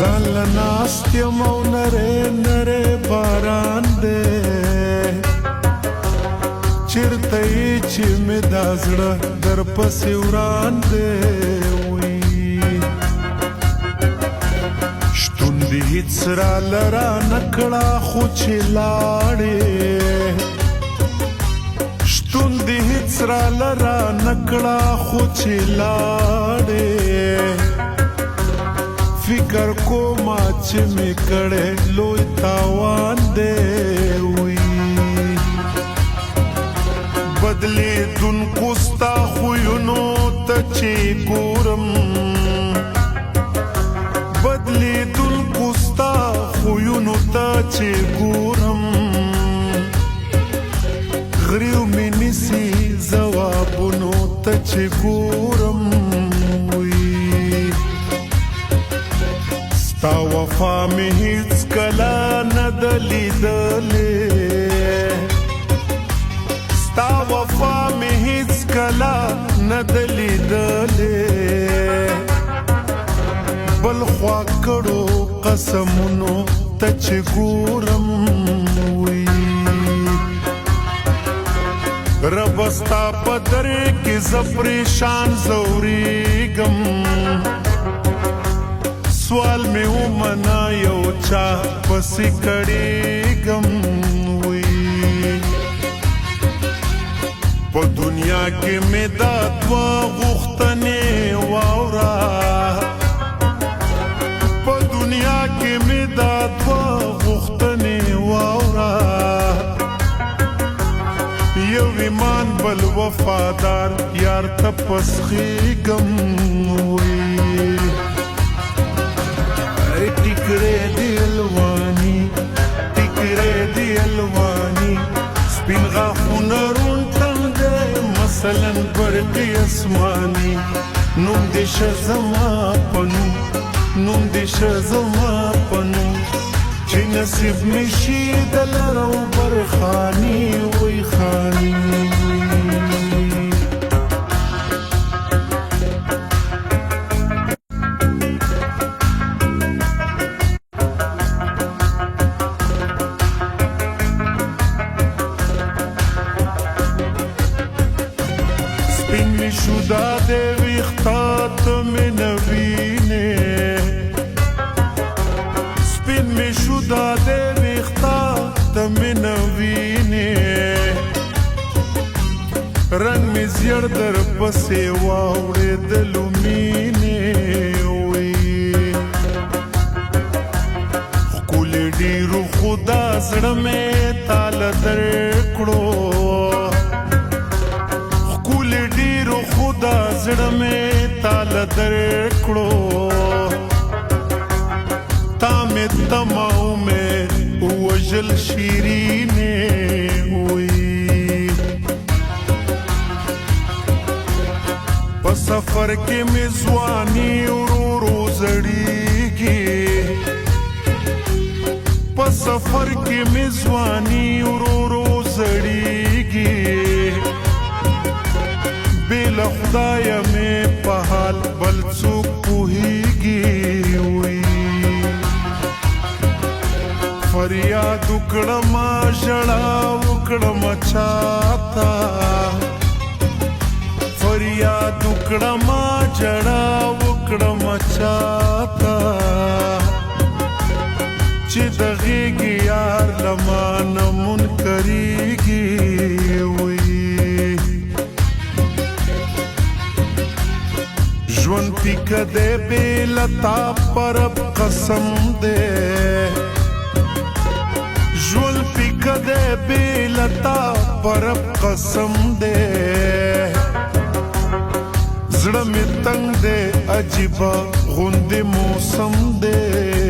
زال ناست یم او نره نره باران دی چرته یې چې مې دا زړه در پسې وران دی شتون دې هېڅ راله رانه کړه خو چې لاړې شتون دې هېڅ راله رانه کړه خو چې لاړې فکر کومه چې مې کړی لوی تاوان دی بدلیدونکو ستا خویونو ته چې ګورم بدلیدونکو ستا خویونو ته چې ګورم غریو مې نیسي ځوابونو ته چې ګورم ستا وفا مې هېڅکله نه ده لیدلې ستا وفا مې هېڅکله نه ده لیدلې بل خوا کړو قسمونو ته چې ګورم ربه ستا په درې کې زه پریشان ځورېږم سوال مې ومنه یو چا پسې کړېږم په دنیا کې مې دا دوه غوښتنې واوره په دنیا کې مې دا دوه غوښتنې واوره یو ایمان بل وفادار یار ته پسخېږم ټیکرې دی الواني ټیکرې دی الواني سپین غاښونه روڼ تندی مثلا برقي اسماني نوم دې شه زما په نوم نوم دې شه زما په نوم چې نصیب مې شي د لرو برخاني وی خاني شودا دې ویښتا ته مې نه وینې سپین مې شودا دې ویښتا ته مې نه وینې رنګ مې زیړ در پسې واوړېدلو مینې ښکلې ډېرو خو دا زړه مې تاله درکړو خدا زړه مې تاله درکړو تا مې تمه امید ووژل شیرینې په سفر کې مې ځواني ورو ورو زړېږي په سفر کې مې ځواني ورو ورو زړېږي بېله خدایه مې په حال بل څوک پوهېږي فریاد وکړمه ژړا وکړمه چاته فریاد وکړمه ژړا وکړمه چاته چې د غېږې یار له مانه منکرېږي ژوند پیکه دی بې له تا پرب قسم دی ژوند پیکه دی بې له تا پرب قسم دی زړه مې تنګ دی عجیبه غوندې موسم دی